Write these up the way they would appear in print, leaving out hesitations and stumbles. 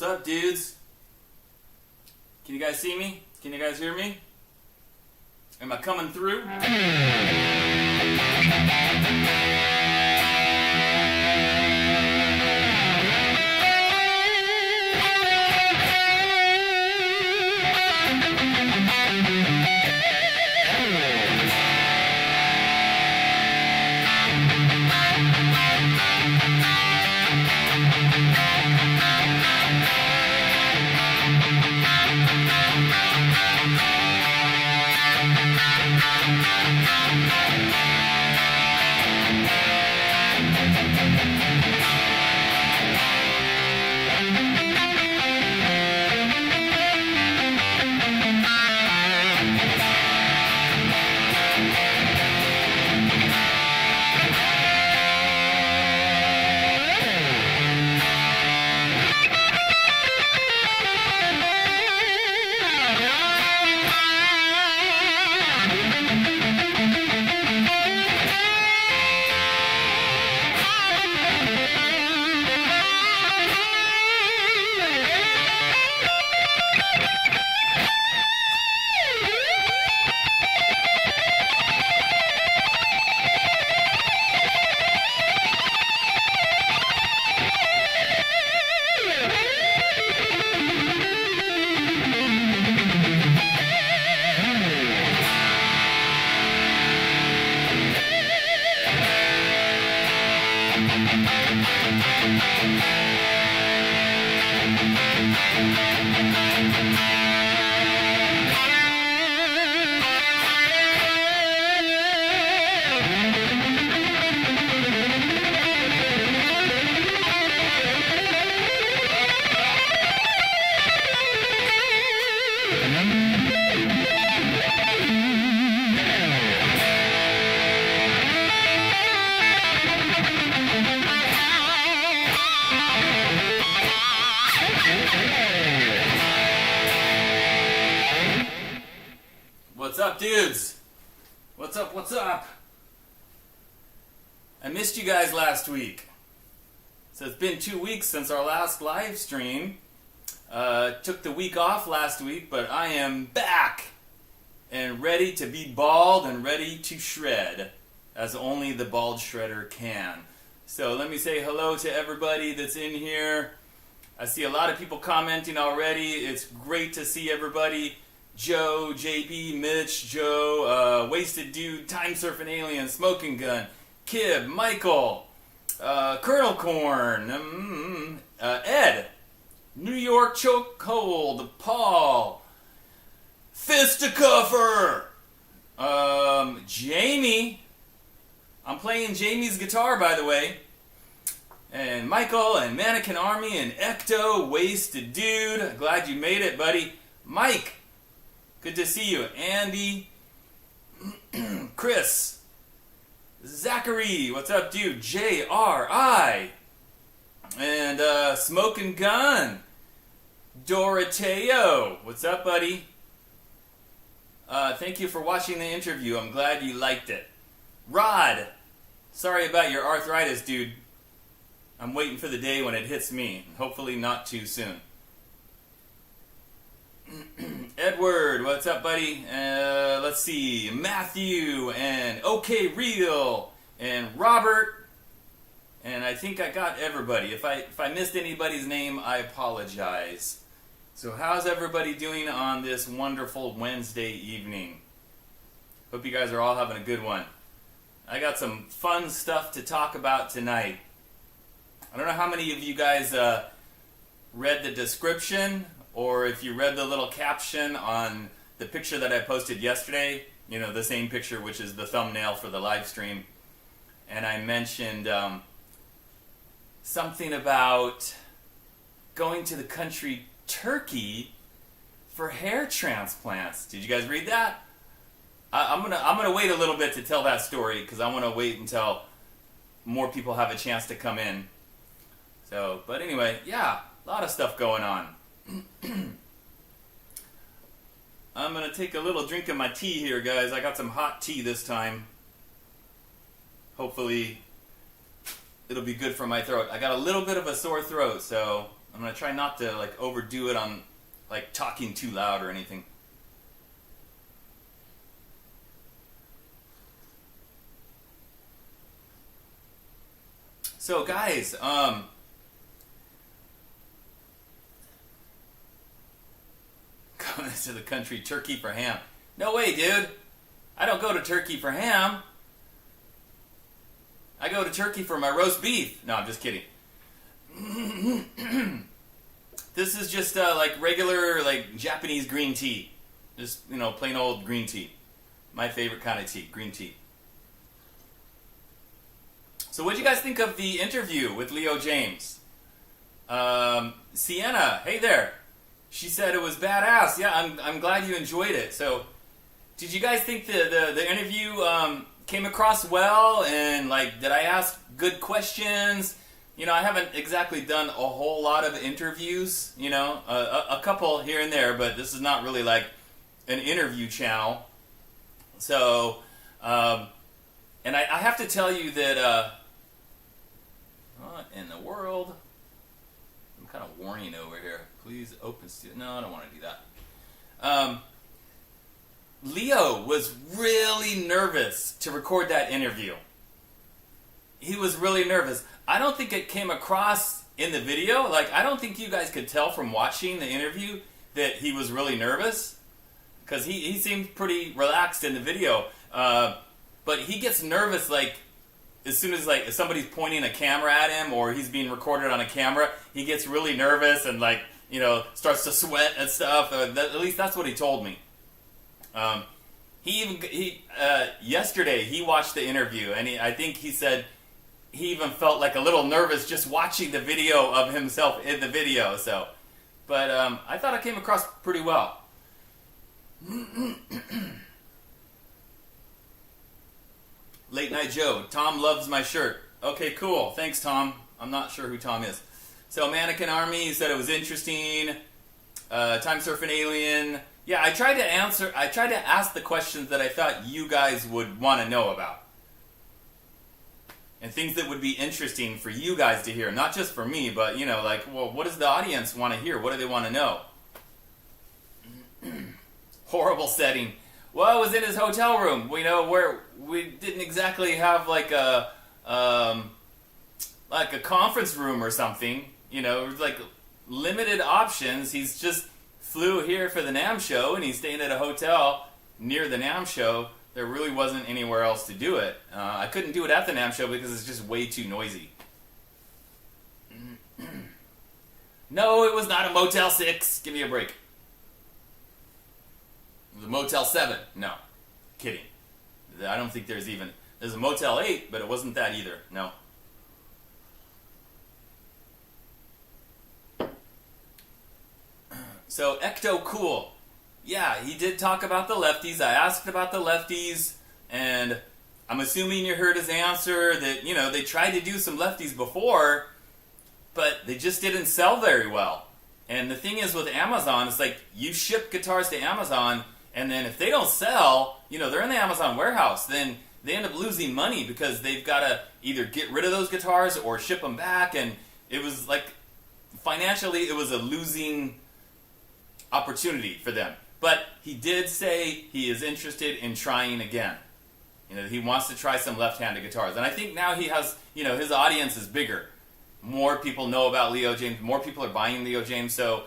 up, dudes? Can you guys see me? Can you guys hear me? Am I coming through? What's up, dudes? What's up, what's up? I missed you guys last week. So it's been 2 weeks since our last live stream. Took the week off last week, but I am back and ready to be bald and ready to shred, as only the bald shredder can. So let me say hello to everybody that's in here. I see a lot of people commenting already. It's great to see everybody. Joe, JB, Mitch, Joe, Wasted Dude, Time Surfing Alien, Smoking Gun, Kib, Michael, Colonel Corn, Ed, New York Chokehold, Paul, Fisticuffer, Jamie. I'm playing Jamie's guitar, by the way. And Michael, and Mannequin Army, and Ecto, Wasted Dude. Glad you made it, buddy. Mike, good to see you. Andy, Chris, Zachary, what's up, dude? J.R.I. And Smoking Gun, Doroteo, what's up, buddy? Thank you for watching the interview. I'm glad you liked it. Rod, sorry about your arthritis, dude. I'm waiting for the day when it hits me. Hopefully not too soon. Edward, what's up, buddy? Let's see. Matthew and OK Real and Robert. And I think I got everybody. If I missed anybody's name, I apologize. So how's everybody doing on this wonderful Wednesday evening? Hope you guys are all having a good one. I got some fun stuff to talk about tonight. I don't know how many of you guys read the description, or if you read the little caption on the picture that I posted yesterday, you know, the same picture, which is the thumbnail for the live stream. And I mentioned something about going to the country Turkey for hair transplants. Did you guys read that? I'm gonna wait a little bit to tell that story, because I want to wait until more people have a chance to come in. So, but anyway, yeah, a lot of stuff going on. I'm going to take a little drink of my tea here, guys. I got some hot tea this time. Hopefully, it'll be good for my throat. I got a little bit of a sore throat, so I'm gonna try not to like overdo it on like talking too loud or anything. So guys, going to the country, turkey for ham. No way, dude. I don't go to Turkey for ham. I go to Turkey for my roast beef. No, I'm just kidding. This is just like regular, like Japanese green tea. Just, you know, plain old green tea. My favorite kind of tea, green tea. So what do you guys think of the interview with Leo James? Sienna, hey there. She said it was badass. Yeah, I'm glad you enjoyed it. So, did you guys think the interview came across well? And like, did I ask good questions? You know, I haven't exactly done a whole lot of interviews. You know, a couple here and there, but this is not really like an interview channel. So, and I have to tell you that. What in the world? I'm kind of warning over here. Please open student. No, I don't want to do that. Leo was really nervous to record that interview. He was really nervous. I don't think it came across in the video. Like, I don't think you guys could tell from watching the interview that he was really nervous. Because he seemed pretty relaxed in the video. But he gets nervous, like, as soon as like if somebody's pointing a camera at him or he's being recorded on a camera, he gets really nervous and like, you know, starts to sweat and stuff. At least that's what he told me. Yesterday he watched the interview and I think he said he even felt like a little nervous just watching the video of himself in the video. So, but I thought I came across pretty well. Late Night Joe, Tom loves my shirt. Okay, cool. Thanks, Tom. I'm not sure who Tom is. So, Mannequin Army said it was interesting. Time Surfing Alien. Yeah, I tried to ask the questions that I thought you guys would want to know about. And things that would be interesting for you guys to hear. Not just for me, but, you know, like, well, what does the audience want to hear? What do they want to know? Horrible setting. Well, I was in his hotel room, you know, where we didn't exactly have like a conference room or something. You know, it was like limited options. He's just flew here for the NAMM show, and he's staying at a hotel near the NAMM show. There really wasn't anywhere else to do it. I couldn't do it at the NAMM show because it's just way too noisy. No, it was not a Motel 6. Give me a break. It was a Motel 7. No. Kidding. I don't think there's a Motel 8, but it wasn't that either. No. So, Ecto Cool. Yeah, he did talk about the lefties. I asked about the lefties, and I'm assuming you heard his answer that, you know, they tried to do some lefties before, but they just didn't sell very well. And the thing is with Amazon, it's like you ship guitars to Amazon, and then if they don't sell, you know, they're in the Amazon warehouse, then they end up losing money because they've got to either get rid of those guitars or ship them back. And it was like, financially, it was a losing opportunity for them. But he did say he is interested in trying again. You know, he wants to try some left-handed guitars. And I think now he has, you know, his audience is bigger. More people know about Leo James. More people are buying Leo James. So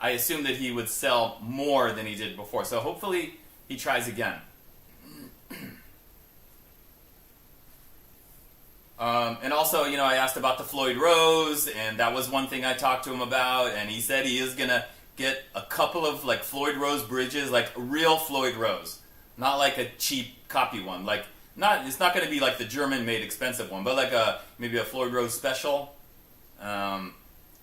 I assume that he would sell more than he did before. So hopefully he tries again. And also, you know, I asked about the Floyd Rose, and that was one thing I talked to him about. And he said he is going to get a couple of like Floyd Rose bridges, like real Floyd Rose. Not like a cheap copy one. Like, it's not going to be like the German-made expensive one, but like maybe a Floyd Rose special. And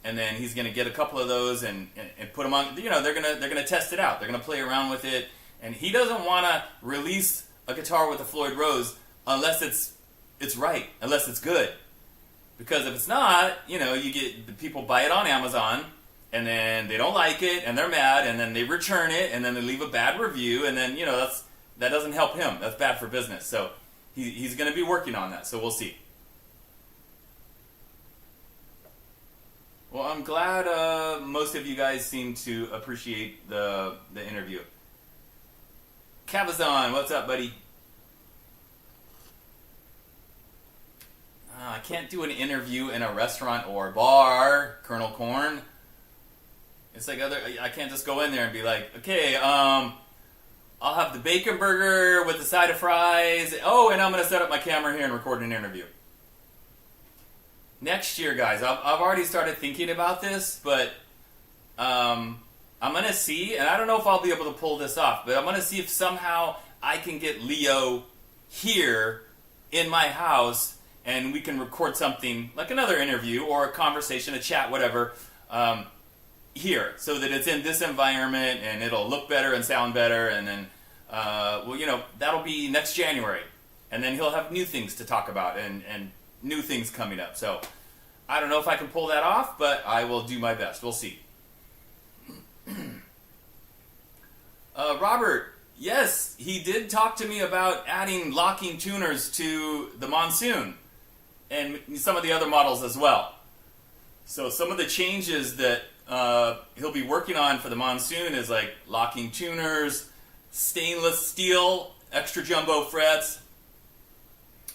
then he's going to get a couple of those and put them on. You know, they're gonna test it out. They're gonna play around with it. And he doesn't want to release a guitar with a Floyd Rose unless it's right, unless it's good. Because if it's not, you know, you get the people buy it on Amazon, and then they don't like it, and they're mad, and then they return it, and then they leave a bad review, and then, you know, that doesn't help him. That's bad for business. So he's going to be working on that. So we'll see. Well, I'm glad most of you guys seem to appreciate the interview. Cabazon, what's up, buddy? I can't do an interview in a restaurant or bar, Colonel Corn. It's like I can't just go in there and be like, okay, I'll have the bacon burger with the side of fries. Oh, and I'm going to set up my camera here and record an interview. Next year, guys, I've already started thinking about this, but I'm going to see, and I don't know if I'll be able to pull this off, but I'm going to see if somehow I can get Leo here in my house and we can record something like another interview or a conversation, a chat, whatever, here, so that it's in this environment and it'll look better and sound better, and then, that'll be next January. And then he'll have new things to talk about and new things coming up. So I don't know if I can pull that off, but I will do my best. We'll see. Robert, yes, he did talk to me about adding locking tuners to the Monsoon and some of the other models as well. So some of the changes that he'll be working on for the Monsoon is like locking tuners, stainless steel, extra jumbo frets,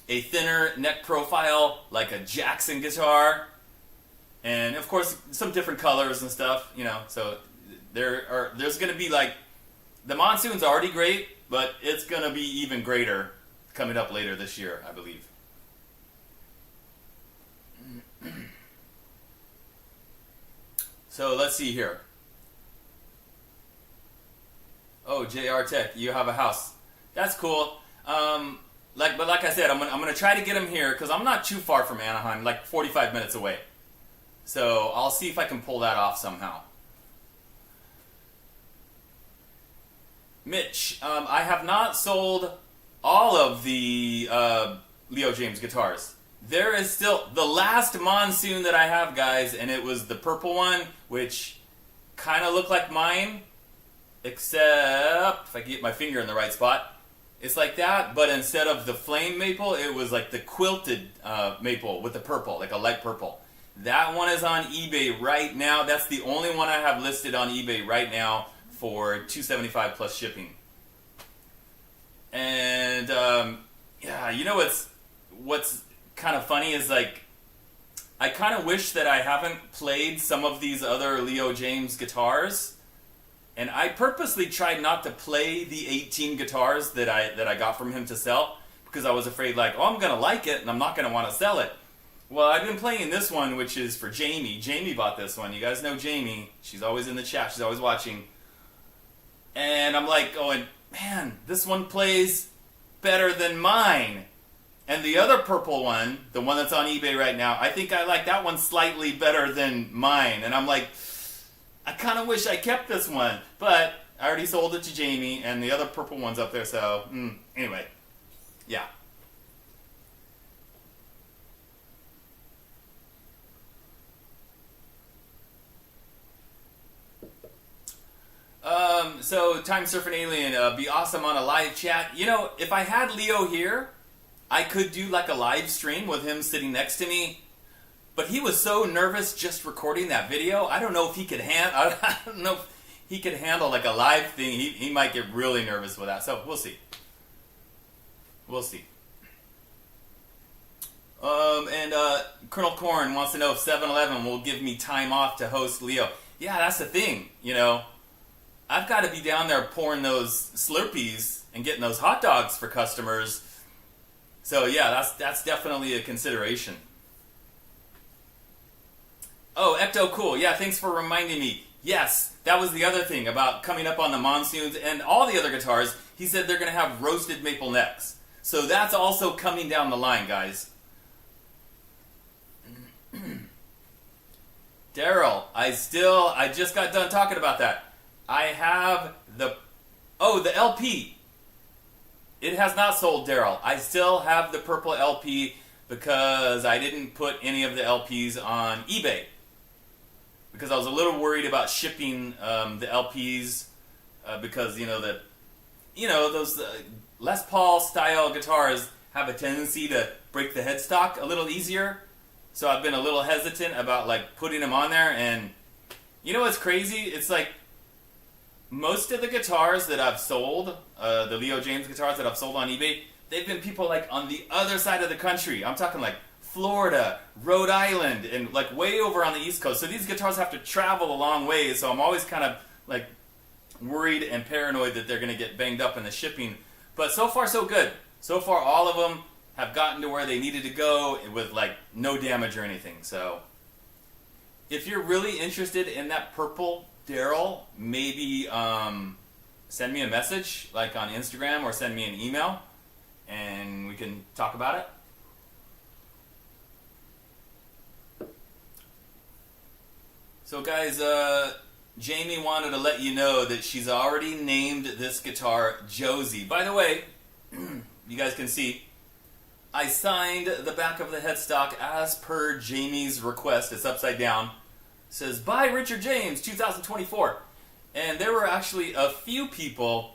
a thinner neck profile like a Jackson guitar, and of course some different colors and stuff, so there's going to be like, the Monsoon's already great, but it's going to be even greater coming up later this year, I believe. So let's see here. Oh, JR Tech, you have a house. That's cool. Like I said, I'm gonna try to get him here because I'm not too far from Anaheim, like 45 minutes away. So I'll see if I can pull that off somehow. Mitch, I have not sold all of the Leo James guitars. There is still the last Monsoon that I have, guys, and it was the purple one, which kind of looked like mine, except if I can get my finger in the right spot. It's like that, but instead of the flame maple, it was like the quilted maple with the purple, like a light purple. That one is on eBay right now. That's the only one I have listed on eBay right now for $275 plus shipping. And what's kind of funny is, like, I kind of wish that I haven't played some of these other Leo James guitars, and I purposely tried not to play the 18 guitars that I got from him to sell, because I was afraid, like, I'm gonna like it and I'm not gonna want to sell it. Well, I've been playing this one, which is for Jamie. Jamie bought this one. You guys know Jamie. She's always in the chat. She's always watching. And I'm like going, man, this one plays better than mine. And the other purple one, the one that's on eBay right now, I think I like that one slightly better than mine. And I'm like, I kind of wish I kept this one. But I already sold it to Jamie, and the other purple one's up there, so anyway. Yeah. So Time Surfing Alien, be awesome on a live chat. If I had Leo here, I could do like a live stream with him sitting next to me, but he was so nervous just recording that video. I don't know if he could I don't know if he could handle like a live thing. He might get really nervous with that. So we'll see. We'll see. And Colonel Corn wants to know if 7-Eleven will give me time off to host Leo. Yeah, that's the thing. I've got to be down there pouring those Slurpees and getting those hot dogs for customers. So yeah, that's definitely a consideration. Oh, Ecto Cool. Yeah, thanks for reminding me. Yes, that was the other thing about coming up on the Monsoons and all the other guitars. He said they're going to have roasted maple necks. So that's also coming down the line, guys. Daryl, I just got done talking about that. I have the LP. It has not sold, Daryl. I still have the purple LP because I didn't put any of the LPs on eBay. Because I was a little worried about shipping the LPs because, those Les Paul style guitars have a tendency to break the headstock a little easier. So I've been a little hesitant about like putting them on there. And you know what's crazy? It's like most of the guitars that I've sold, the Leo James guitars that I've sold on eBay, they've been people like on the other side of the country. I'm talking like Florida, Rhode Island, and like way over on the East Coast. So these guitars have to travel a long way. So I'm always kind of like worried and paranoid that they're going to get banged up in the shipping. But so far so good. So far all of them have gotten to where they needed to go with like no damage or anything. So if you're really interested in that purple Daryl, maybe send me a message like on Instagram or send me an email and we can talk about it. So guys, Jamie wanted to let you know that she's already named this guitar Josie. By the way, you guys can see, I signed the back of the headstock as per Jamie's request. It's upside down. It says, by Richard James, 2024. And there were actually a few people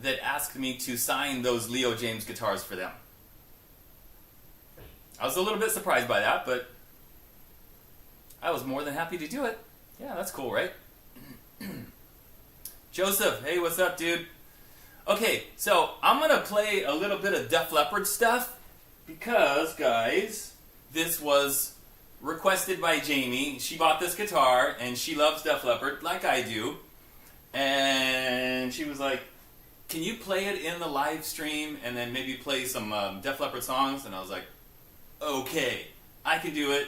that asked me to sign those Leo James guitars for them. I was a little bit surprised by that, but I was more than happy to do it. Yeah, that's cool, right? Joseph, hey, what's up, dude? Okay, so I'm going to play a little bit of Def Leppard stuff because, guys, this was requested by Jamie. She bought this guitar, and she loves Def Leppard, like I do. And she was like, can you play it in the live stream and then maybe play some Def Leppard songs? And I was like, okay, I can do it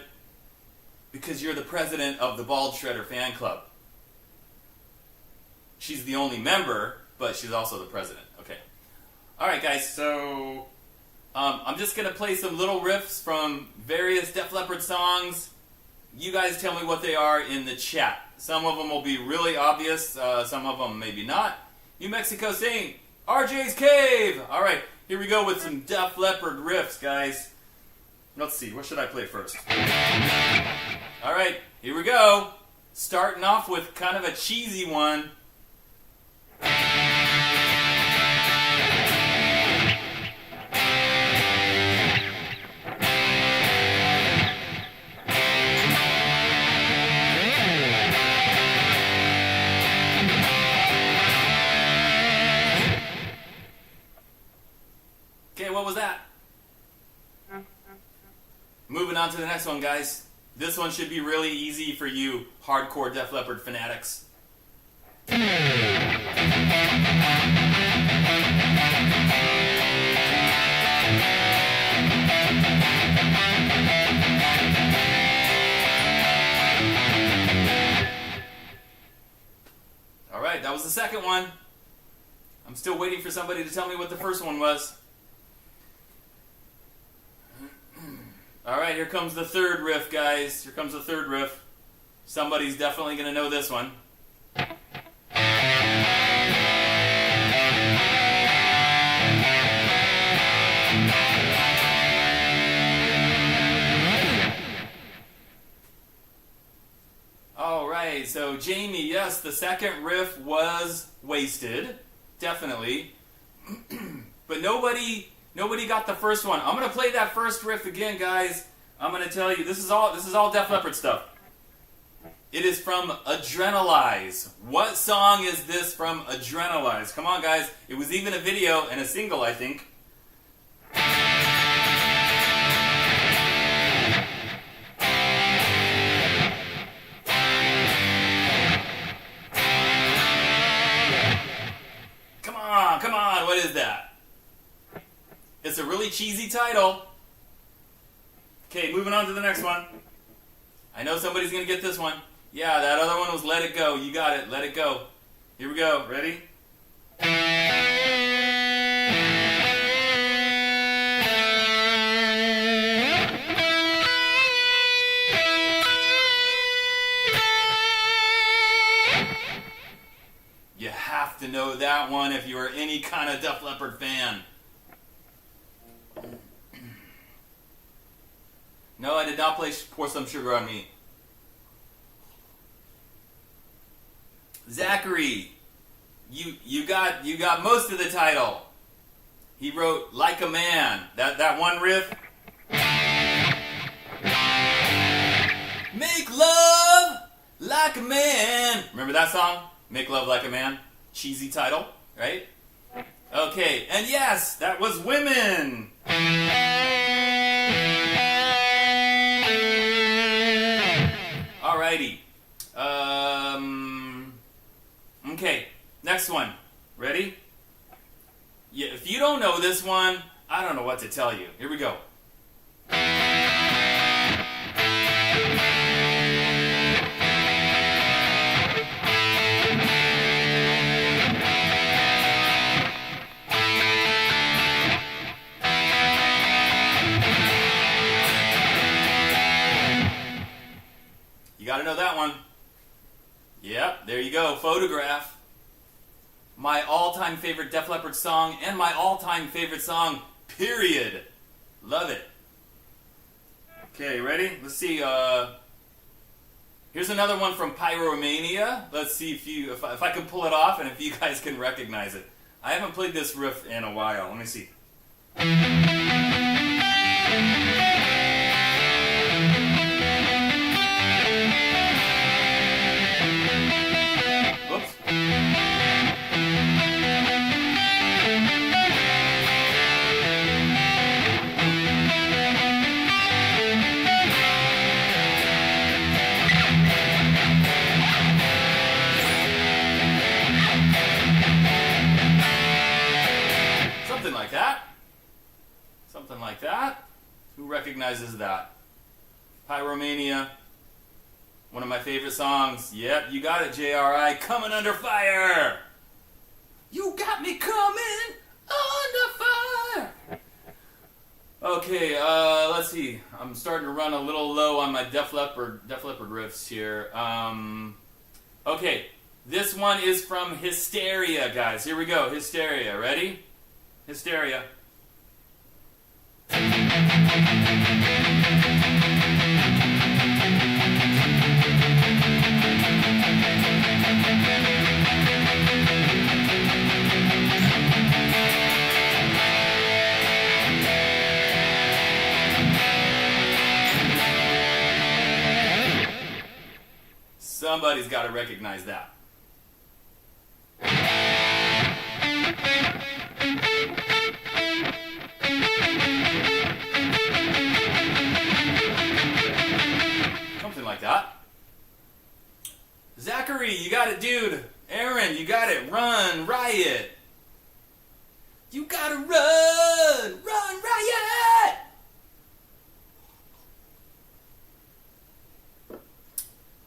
because you're the president of the Bald Shredder fan club. She's the only member, but she's also the president. Okay. Alright, guys, so I'm just going to play some little riffs from various Def Leppard songs. You guys tell me what they are in the chat. Some of them will be really obvious, some of them maybe not. New Mexico Saint, RJ's Cave. Alright, here we go with some Def Leppard riffs, guys. Let's see, what should I play first? Alright, here we go. Starting off with kind of a cheesy one. Okay, what was that? Moving on to the next one, guys. This one should be really easy for you hardcore Def Leppard fanatics. Alright, that was the second one. I'm still waiting for somebody to tell me what the first one was. Alright, here comes the third riff, guys. Here comes the third riff. Somebody's definitely going to know this one. Alright, so Jamie, yes, the second riff was wasted. Definitely. But nobody got the first one. I'm going to play that first riff again, guys. I'm going to tell you, this is all Def Leppard stuff. It is from Adrenalize. What song is this from Adrenalize? Come on, guys. It was even a video and a single, I think. Come on, what is that? It's a really cheesy title. Okay, moving on to the next one. I know somebody's going to get this one. Yeah, that other one was Let It Go. You got it. Let It Go. Here we go. Ready? You have to know that one if you are any kind of Def Leppard fan. No, I did not pour some sugar on me. Zachary, you got most of the title. He wrote Like a Man. That one riff. love like a man. Remember that song? Make Love Like a Man? Cheesy title, right? Okay, and yes, that was Women. Alrighty. Okay, next one. Ready? Yeah, if you don't know this one, I don't know what to tell you. Here we go. You gotta know that one. Yep, there you go. Photograph. My all-time favorite Def Leppard song and my all-time favorite song, period. Love it. Okay, ready? Let's see. Here's another one from Pyromania. Let's see if I can pull it off and if you guys can recognize it. I haven't played this riff in a while. Let me see. Whoops. Something like that. Something like that. Who recognizes that? Pyromania. One of my favorite songs. Yep, you got it, JRI. Coming under fire. You got me coming under fire. Okay, let's see. I'm starting to run a little low on my Def Leppard riffs here. Okay, this one is from Hysteria, guys. Here we go. Hysteria. Ready? Hysteria. Somebody's got to recognize that. Something like that. Zachary, you got it, dude. Aaron, you got it. Run, riot. You gotta run, riot.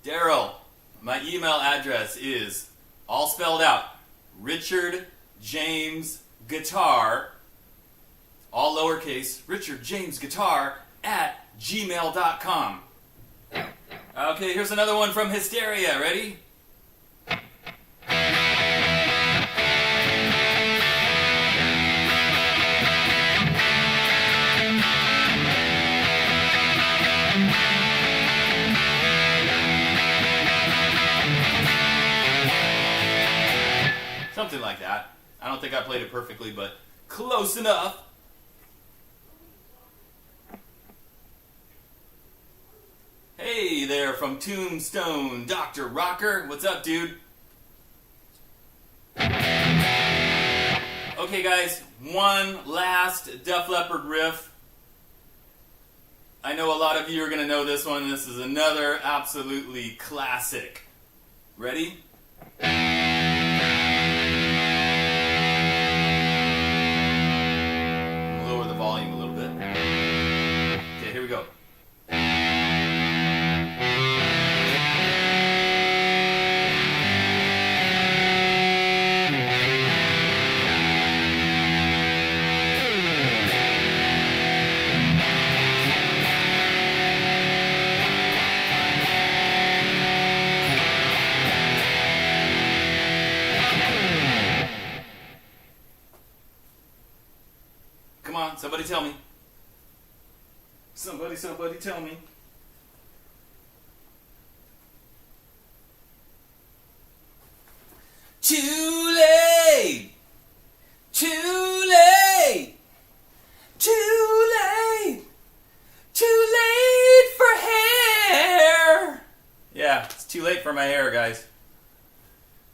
Daryl, my email address is all spelled out. Richard James Guitar, all lowercase, Richard James Guitar @gmail.com. Okay, here's another one from Hysteria. Ready? Something like that. I don't think I played it perfectly, but close enough. Hey there from Tombstone, Dr. Rocker. What's up, dude? Okay, guys, one last Def Leppard riff. I know a lot of you are going to know this one. This is another absolutely classic. Ready? Lower the volume a little bit. Okay, here we go. Come on, somebody tell me. Somebody tell me. Too late! Too late! Too late! Too late for hair! for my hair, guys.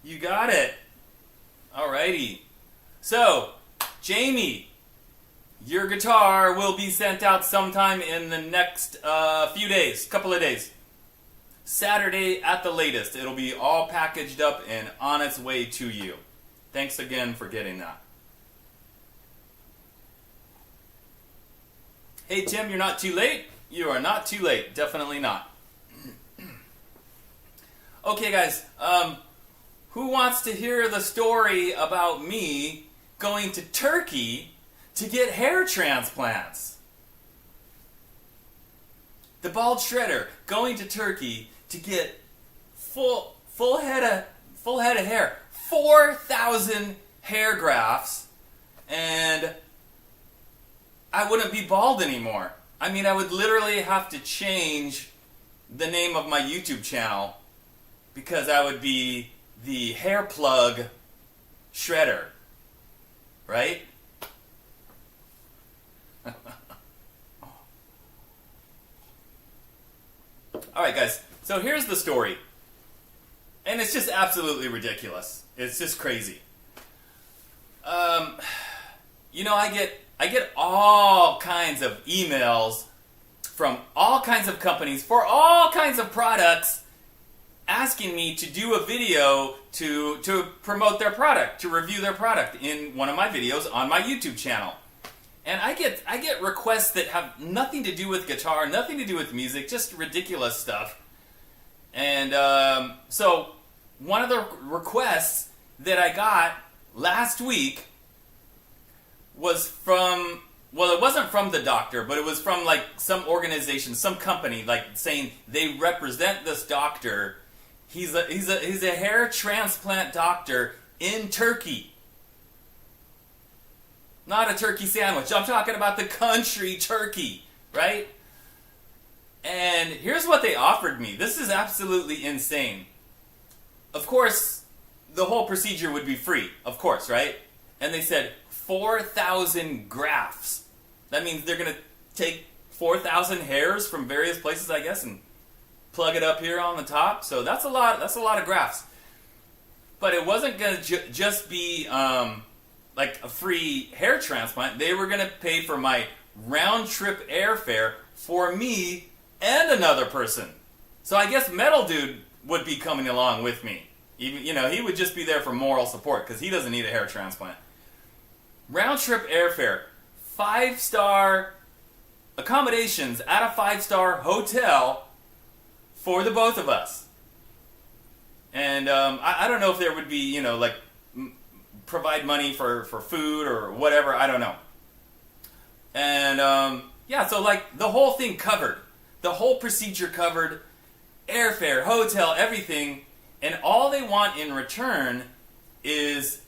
You got it. Alrighty. So, Jamie, your guitar will be sent out sometime in the next few days, couple of days. Saturday at the latest. It'll be all packaged up and on its way to you. Thanks again for getting that. Hey Tim, you're not too late. You are not too late. Definitely not. Okay guys, who wants to hear the story about me going to Turkey to get hair transplants? The bald shredder going to Turkey to get full head of hair, 4,000 hair grafts, and I wouldn't be bald anymore. I mean, I would literally have to change the name of my YouTube channel because I would be the hair plug shredder, right? Alright guys, so here's the story. And it's just absolutely ridiculous. It's just crazy. You know, I get all kinds of emails from all kinds of companies for all kinds of products asking me to do a video to promote their product, to review their product in one of my videos on my YouTube channel. And I get requests that have nothing to do with guitar, nothing to do with music, just ridiculous stuff. And so one of the requests that I got last week was from, well, it wasn't from the doctor, but it was from like some organization, some company, like saying they represent this doctor. He's a hair transplant doctor in Turkey. Not a turkey sandwich. I'm talking about the country Turkey, right? And here's what they offered me. This is absolutely insane. Of course, the whole procedure would be free, of course, right? And they said 4,000 grafts. That means they're going to take 4,000 hairs from various places, I guess, and plug it up here on the top. So that's a lot of grafts. But it wasn't going to just be like a free hair transplant. They were going to pay for my round-trip airfare for me and another person. So I guess Metal Dude would be coming along with me. Even, you know, he would just be there for moral support because he doesn't need a hair transplant. Round-trip airfare, 5-star accommodations at a 5-star hotel for the both of us. And I don't know if there would be, you know, like provide money for food or whatever. I don't know. And yeah, so like the whole thing covered. The whole procedure covered. Airfare, hotel, everything. And all they want in return is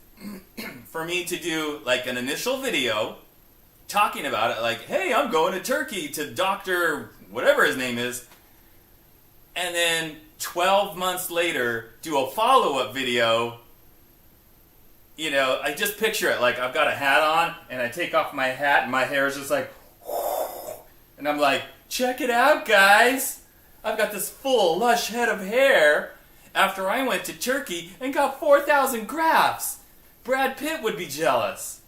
for me to do like an initial video talking about it. Like, hey, I'm going to Turkey to Dr. whatever his name is. And then 12 months later, do a follow-up video. You know, I just picture it like I've got a hat on, and I take off my hat, and my hair is just like, and I'm like, check it out, guys. I've got this full, lush head of hair after I went to Turkey and got 4,000 grafts. Brad Pitt would be jealous.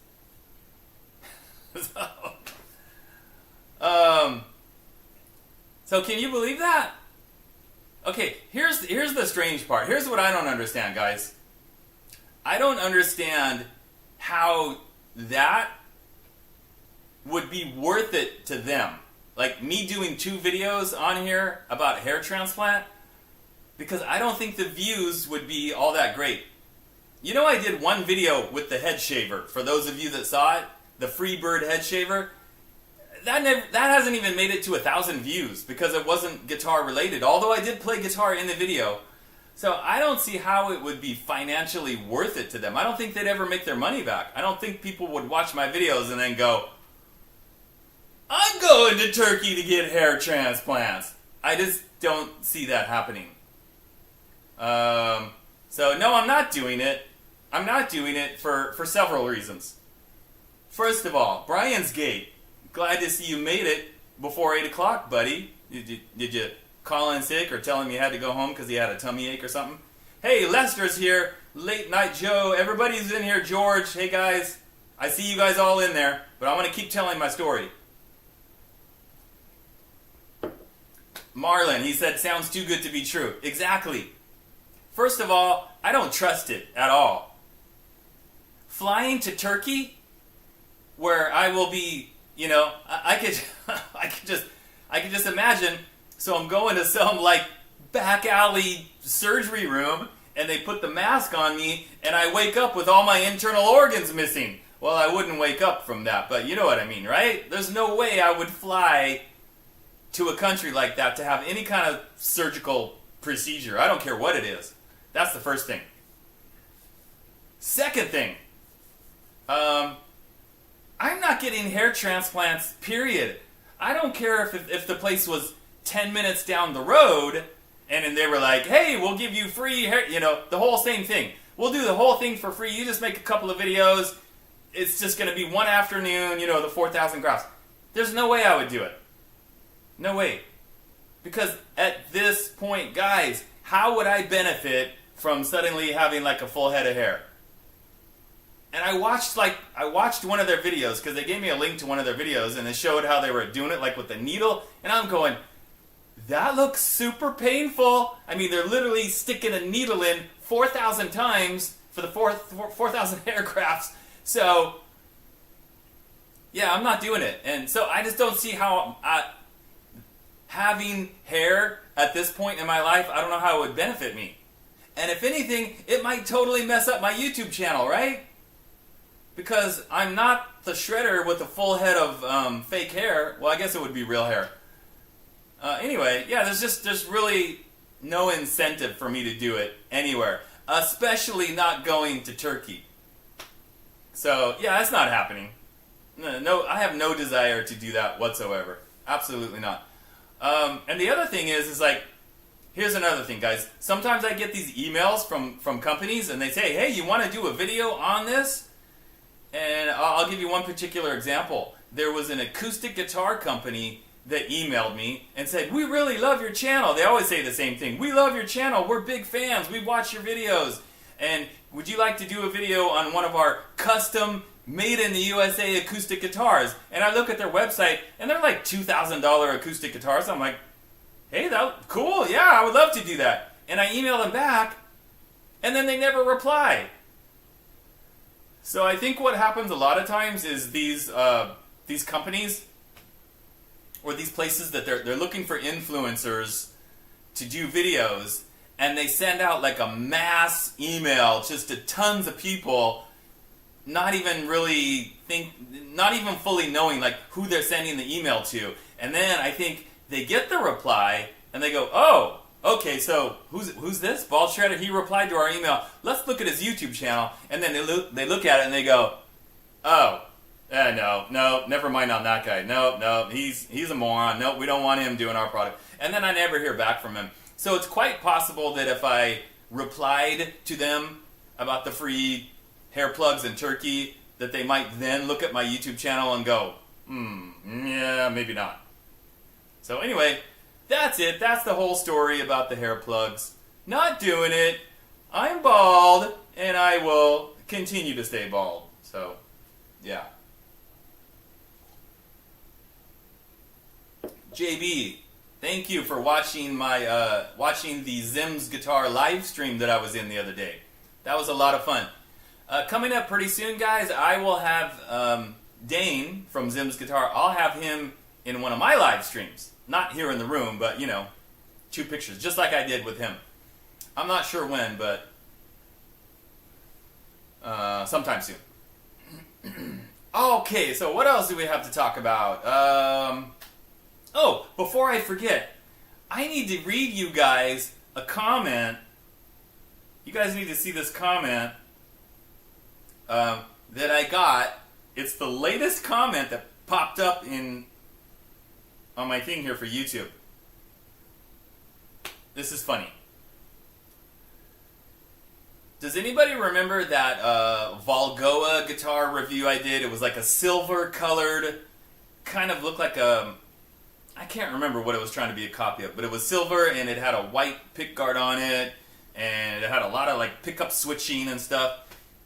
So can you believe that? Okay, here's the strange part. Here's what I don't understand, guys. I don't understand how that would be worth it to them. Like me doing 2 videos on here about hair transplant, because I don't think the views would be all that great. You know, I did one video with the head shaver. For those of you that saw it, the Freebird head shaver. That hasn't even made it to 1,000 views because it wasn't guitar related, although I did play guitar in the video. So I don't see how it would be financially worth it to them. I don't think they'd ever make their money back. I don't think people would watch my videos and then go, I'm going to Turkey to get hair transplants. I just don't see that happening. So no, I'm not doing it. I'm not doing it for several reasons. First of all, Brian's Gate. Glad to see you made it before 8 o'clock, buddy. Did you calling sick or telling me he had to go home because he had a tummy ache or something. Hey, Lester's here. Late Night Joe. Everybody's in here. George. Hey, guys. I see you guys all in there, but I want to keep telling my story. Marlon, he said, sounds too good to be true. Exactly. First of all, I don't trust it at all. Flying to Turkey, where I will be, you know, I could just imagine. So I'm going to some like back alley surgery room, and they put the mask on me, and I wake up with all my internal organs missing. Well, I wouldn't wake up from that, but you know what I mean, right? There's no way I would fly to a country like that to have any kind of surgical procedure. I don't care what it is. That's the first thing. Second thing, I'm not getting hair transplants, period. I don't care if the place was 10 minutes down the road and they were like, hey, we'll give you free hair, you know, the whole same thing. We'll do the whole thing for free. You just make a couple of videos. It's just going to be one afternoon, you know, the 4,000 grafts. There's no way I would do it. No way. Because at this point, guys, how would I benefit from suddenly having like a full head of hair? And I watched one of their videos because they gave me a link to one of their videos and they showed how they were doing it like with the needle, and I'm going, that looks super painful. I mean, they're literally sticking a needle in 4,000 times for the 4,000 hair grafts. So, yeah, I'm not doing it. And so I just don't see how having hair at this point in my life, I don't know how it would benefit me. And if anything, it might totally mess up my YouTube channel, right? Because I'm not the shredder with a full head of fake hair. Well, I guess it would be real hair. Anyway, yeah, there's really no incentive for me to do it anywhere, especially not going to Turkey. So, yeah, that's not happening. No, I have no desire to do that whatsoever. Absolutely not. And the other thing is like, here's another thing, guys. Sometimes I get these emails from companies, and they say, hey, you want to do a video on this? And I'll give you one particular example. There was an acoustic guitar company that emailed me and said, we really love your channel. They always say the same thing. We love your channel. We're big fans. We watch your videos. And would you like to do a video on one of our custom made in the USA acoustic guitars? And I look at their website, and they're like $2,000 acoustic guitars. I'm like, hey, that cool. Yeah, I would love to do that. And I email them back, and then they never reply. So I think what happens a lot of times is these companies or these places that they're looking for influencers to do videos, and they send out like a mass email just to tons of people, not even fully knowing like who they're sending the email to. And then I think they get the reply and they go, oh, okay, so who's this? Bald Shredder, he replied to our email. Let's look at his YouTube channel. And then they look at it and they go, oh, no, never mind on that guy. No, he's a moron. No, we don't want him doing our product. And then I never hear back from him. So it's quite possible that if I replied to them about the free hair plugs in Turkey, that they might then look at my YouTube channel and go, yeah, maybe not. So anyway, that's it. That's the whole story about the hair plugs. Not doing it. I'm bald, and I will continue to stay bald. So, yeah. JB, thank you for watching my watching the Zim's Guitar live stream that I was in the other day. That was a lot of fun. Coming up pretty soon, guys, I will have Dane from Zim's Guitar. I'll have him in one of my live streams. Not here in the room, but, you know, 2 pictures, just like I did with him. I'm not sure when, but sometime soon. Okay, so what else do we have to talk about? Oh, before I forget, I need to read you guys a comment. You guys need to see this comment that I got. It's the latest comment that popped up on my thing here for YouTube. This is funny. Does anybody remember that Volgoa guitar review I did? It was like a silver colored, kind of looked like a I can't remember what it was trying to be a copy of, but it was silver and it had a white pickguard on it, and it had a lot of like pickup switching and stuff.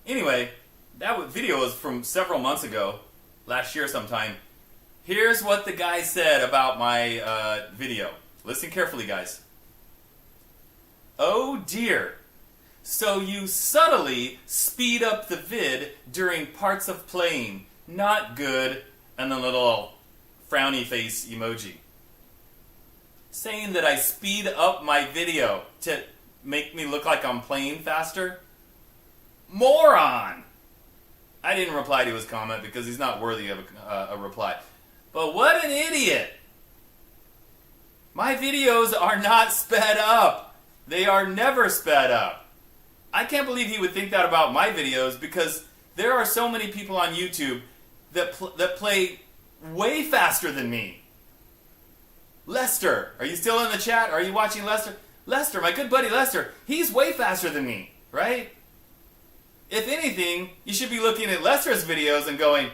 Anyway, that video was from several months ago, last year sometime. Here's what the guy said about my video. Listen carefully, guys. Oh dear. So you subtly speed up the vid during parts of playing. Not good. And the little frowny face emoji. Saying that I speed up my video to make me look like I'm playing faster? Moron! I didn't reply to his comment because he's not worthy of a reply. But what an idiot! My videos are not sped up. They are never sped up. I can't believe he would think that about my videos, because there are so many people on YouTube that play way faster than me. Lester, are you still in the chat? Are you watching Lester? Lester, my good buddy Lester, he's way faster than me, right? If anything, you should be looking at Lester's videos and going,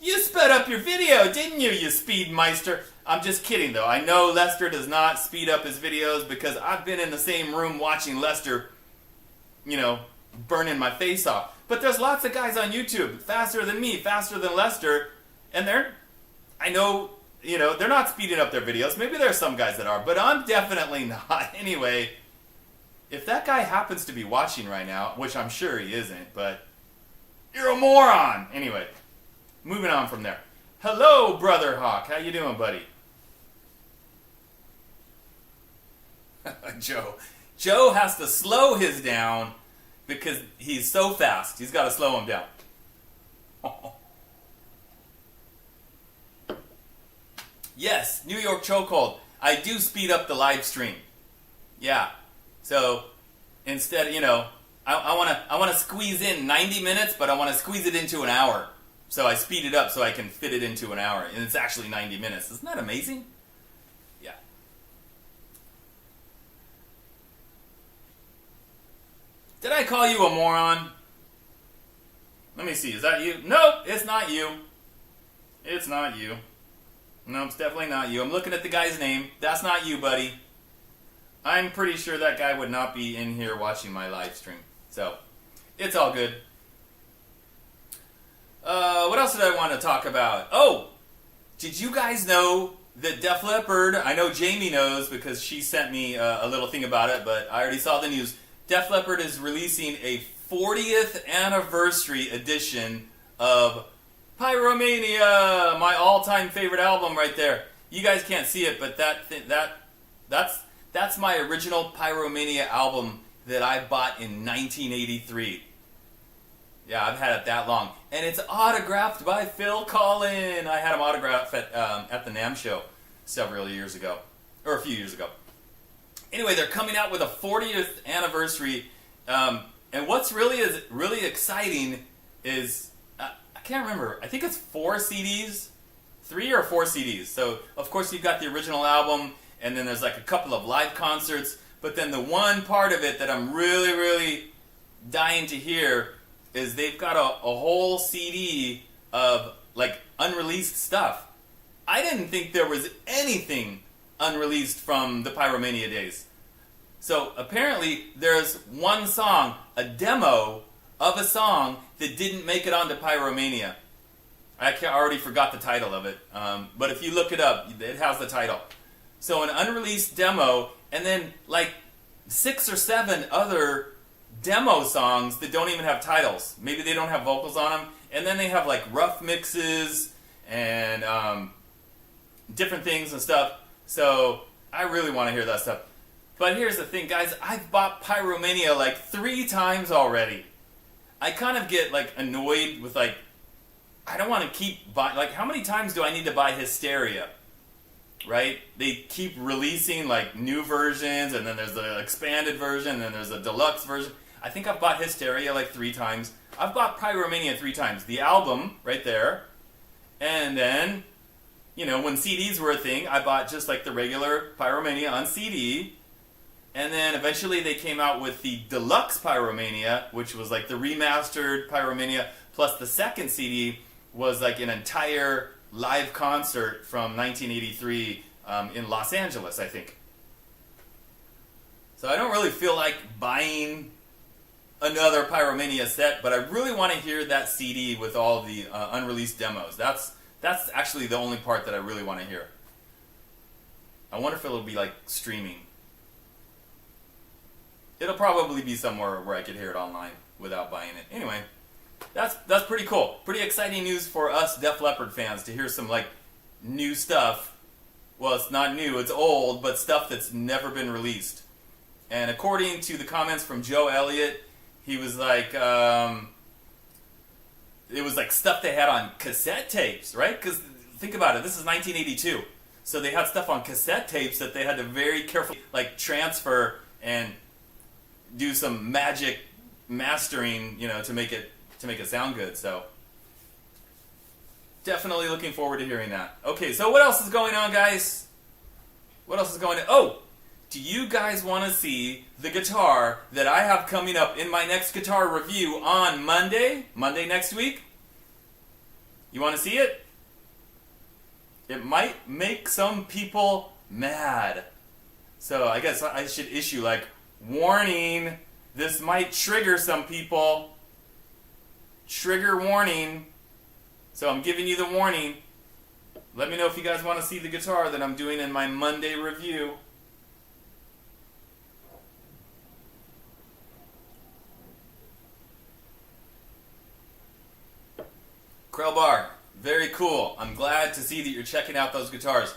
you sped up your video, didn't you, you speedmeister? I'm just kidding, though. I know Lester does not speed up his videos because I've been in the same room watching Lester, you know, burning my face off. But there's lots of guys on YouTube faster than me, faster than Lester, and I know, you know, they're not speeding up their videos. Maybe there's some guys that are, but I'm definitely not. Anyway, if that guy happens to be watching right now, which I'm sure he isn't, but you're a moron. Anyway, moving on from there. Hello, Brother Hawk. How you doing, buddy? Joe has to slow his down because he's so fast. He's got to slow him down. Yes, New York Chokehold. I do speed up the live stream. Yeah. So instead, you know, I want to squeeze in 90 minutes, but I want to squeeze it into an hour. So I speed it up so I can fit it into an hour, and it's actually 90 minutes. Isn't that amazing? Yeah. Did I call you a moron? Let me see. Is that you? Nope, it's not you. It's not you. No, it's definitely not you. I'm looking at the guy's name. That's not you, buddy. I'm pretty sure that guy would not be in here watching my live stream. So, it's all good. What else did I want to talk about? Oh! Did you guys know that Def Leppard, I know Jamie knows because she sent me a little thing about it, but I already saw the news. Def Leppard is releasing a 40th anniversary edition of Pyromania, my all-time favorite album right there. You guys can't see it, but that's my original Pyromania album that I bought in 1983. Yeah, I've had it that long. And it's autographed by Phil Collin. I had him autographed at the NAMM show several years ago. Or a few years ago. Anyway, they're coming out with a 40th anniversary. And what's really exciting is, I can't remember, I think it's 4 CDs. 3 or 4 CDs. So, of course, you've got the original album, and then there's like a couple of live concerts. But then the one part of it that I'm really dying to hear is they've got a whole CD of like unreleased stuff. I didn't think there was anything unreleased from the Pyromania days. So apparently there's one song, a demo of a song that didn't make it onto Pyromania. I already forgot the title of it, but if you look it up, it has the title. So an unreleased demo, and then like 6 or 7 other demo songs that don't even have titles. Maybe they don't have vocals on them. And then they have like rough mixes and different things and stuff. So I really want to hear that stuff. But here's the thing, guys. I've bought Pyromania like 3 times already. I kind of get like annoyed with like, I don't want to keep buying. Like, how many times do I need to buy Hysteria? Right? They keep releasing like new versions, and then there's the expanded version, and then there's a deluxe version. I think I've bought Hysteria like 3 times. I've bought Pyromania 3 times. The album, right there. And then, you know, when CDs were a thing, I bought just like the regular Pyromania on CD. And then eventually they came out with the deluxe Pyromania, which was like the remastered Pyromania, plus the second CD was like an entire live concert from 1983 in Los Angeles, I think. So I don't really feel like buying another Pyromania set, but I really want to hear that CD with all the unreleased demos. That's actually the only part that I really want to hear. I wonder if it'll be like streaming. It'll probably be somewhere where I could hear it online without buying it. Anyway, that's pretty cool. Pretty exciting news for us Def Leppard fans to hear some like new stuff. Well, it's not new, it's old, but stuff that's never been released. And according to the comments from Joe Elliott, he was like, it was like stuff they had on cassette tapes, right? Because think about it, this is 1982. So they had stuff on cassette tapes that they had to very carefully like transfer and do some magic mastering, to make it sound good. So definitely looking forward to hearing that. Okay, so what else is going on, guys? What else is going on? Oh, do you guys want to see the guitar that I have coming up in my next guitar review on Monday next week? You want to see it? It might make some people mad. So I guess I should issue like, warning, this might trigger some people. Trigger warning. So I'm giving you the warning. Let me know if you guys want to see the guitar that I'm doing in my Monday review. Krellbar, very cool. I'm glad to see that you're checking out those guitars.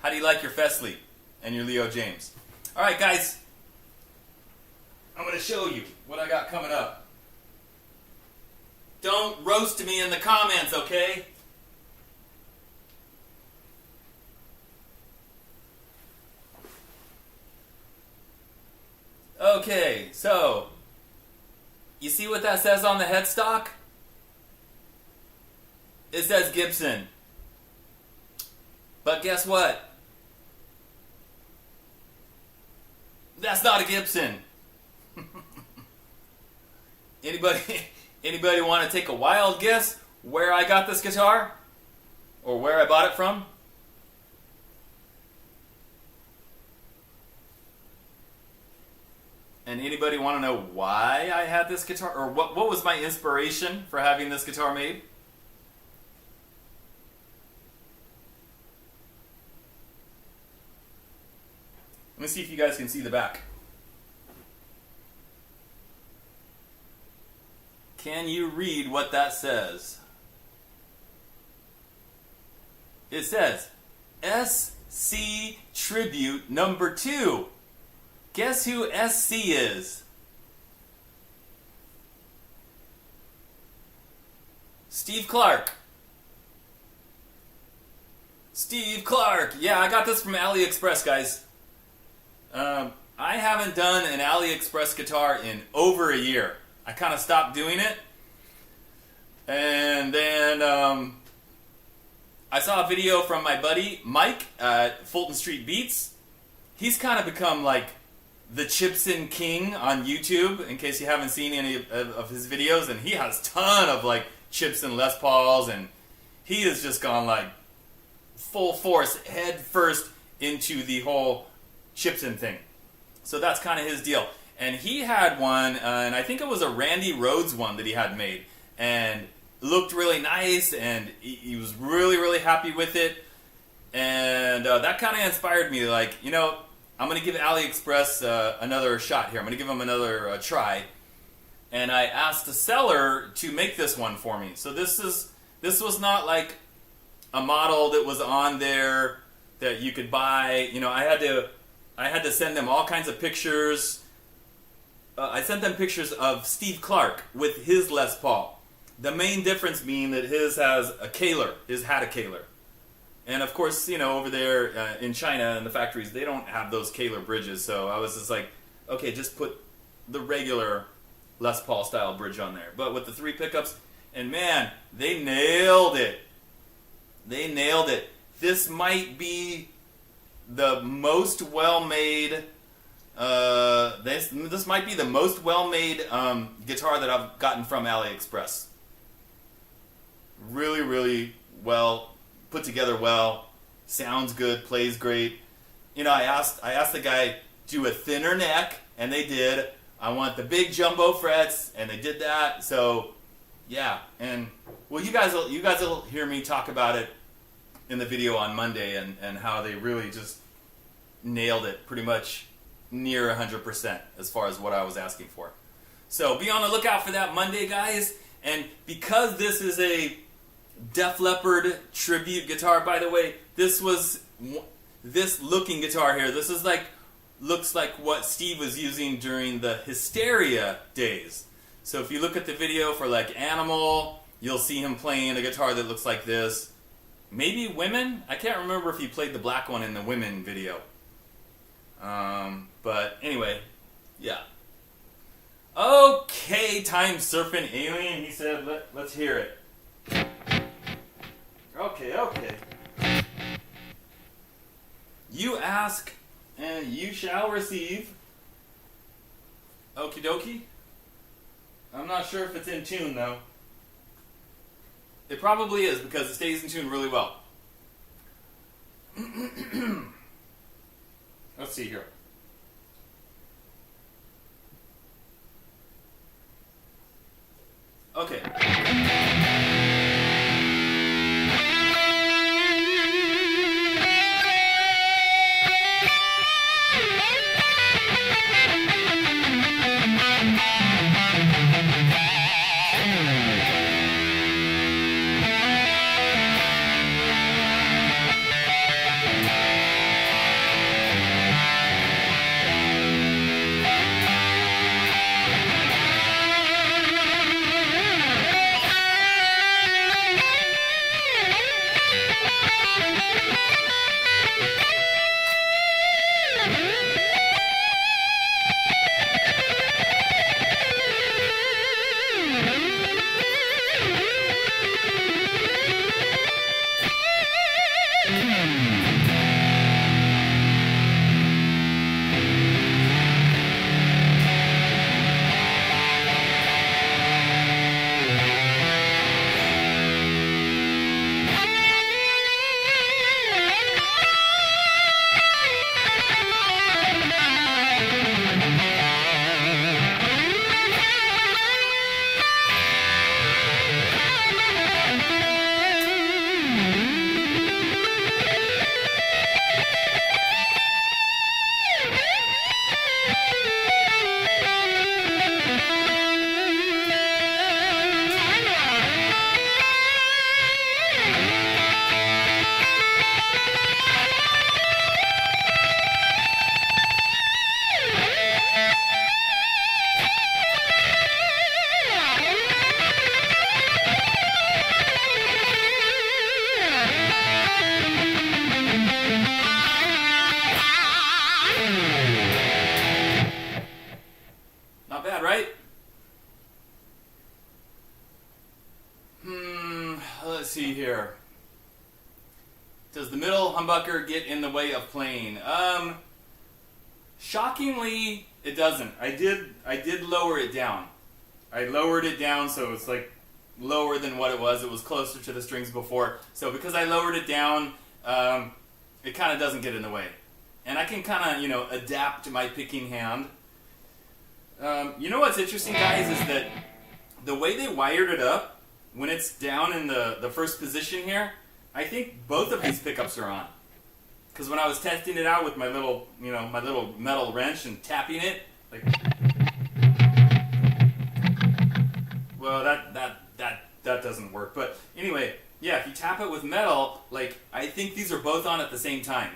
How do you like your Fesley and your Leo James? Alright guys, I'm going to show you what I got coming up. Don't roast me in the comments, okay? Okay, so, you see what that says on the headstock? It says Gibson. But guess what? That's not a Gibson. Anybody want to take a wild guess where I got this guitar? Or where I bought it from? And anybody want to know why I had this guitar? Or what was my inspiration for having this guitar made? Let me see if you guys can see the back. Can you read what that says? It says, SC Tribute number 2. Guess who SC is? Steve Clark. Steve Clark. Yeah, I got this from AliExpress, guys. I haven't done an AliExpress guitar in over a year. I kind of stopped doing it. And then I saw a video from my buddy Mike at Fulton Street Beats. He's kind of become like the Chipson King on YouTube, in case you haven't seen any of his videos. And he has a ton of like Chipson Les Pauls, and he has just gone like full force, head first into the whole Chipson thing. So that's kind of his deal. And he had one, and I think it was a Randy Rhoads one that he had made, and looked really nice, and he was really, really happy with it. And that kind of inspired me, like, I'm going to give AliExpress another shot here. I'm going to give them another try. And I asked the seller to make this one for me. So this was not like a model that was on there that you could buy. I had to send them all kinds of pictures. I sent them pictures of Steve Clark with his Les Paul. The main difference being that his has a Kaler. His had a Kaler. And of course, over there in China in the factories, they don't have those Kaler bridges. So I was just like, okay, just put the regular Les Paul style bridge on there. But with the 3 pickups, and man, they nailed it. They nailed it. This might be the most well-made, this might be the most well-made guitar that I've gotten from AliExpress. Really, really well put together well. sounds good, plays great. You know, I asked the guy, do a thinner neck, and they did. I want the big jumbo frets, and they did that. So, yeah, and well, you guys will hear me talk about it in the video on Monday, and how they really just nailed it, pretty much near 100% as far as what I was asking for. So be on the lookout for that Monday, guys. And because this is a Def Leppard tribute guitar, by the way, this looking guitar here, this is looks like what Steve was using during the Hysteria days. So if you look at the video for like Animal, you'll see him playing a guitar that looks like this. Maybe Women? I can't remember if he played the black one in the Women video. But anyway, yeah. Okay, Time Surfing Alien, he said, let's hear it. Okay. You ask, and you shall receive. Okie dokie. I'm not sure if it's in tune, though. It probably is, because it stays in tune really well. Let's see here. Okay. Let's see here. Does the middle humbucker get in the way of playing? Shockingly, it doesn't. I did lower it down. I lowered it down so it's like lower than what it was. It was closer to the strings before. So because I lowered it down, it kind of doesn't get in the way. And I can kind of, adapt my picking hand. You know what's interesting, guys, is that the way they wired it up, when it's down in the first position here, I think both of these pickups are on. Because when I was testing it out with my little, my little metal wrench and tapping it, like, well, that doesn't work. But anyway, yeah, if you tap it with metal, like, I think these are both on at the same time,